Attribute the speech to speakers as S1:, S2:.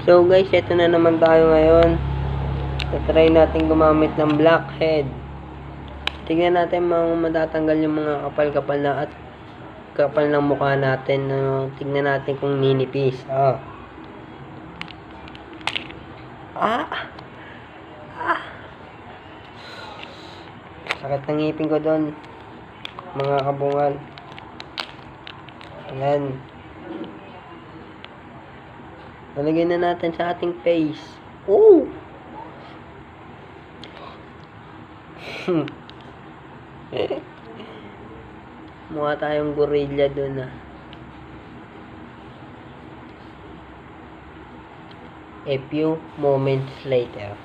S1: So guys, ito na naman tayo ngayon. Tatry natin gumamit ng blackhead. Tingnan natin matatanggal yung mga kapal-kapal na at kapal ng mukha natin. Tingnan natin kung ninipis. Sakit ng ngipin ko doon, mga kabungal. Ayan. Lalagyan na natin sa ating face. Mukha tayong gorilla doon . A few moments later.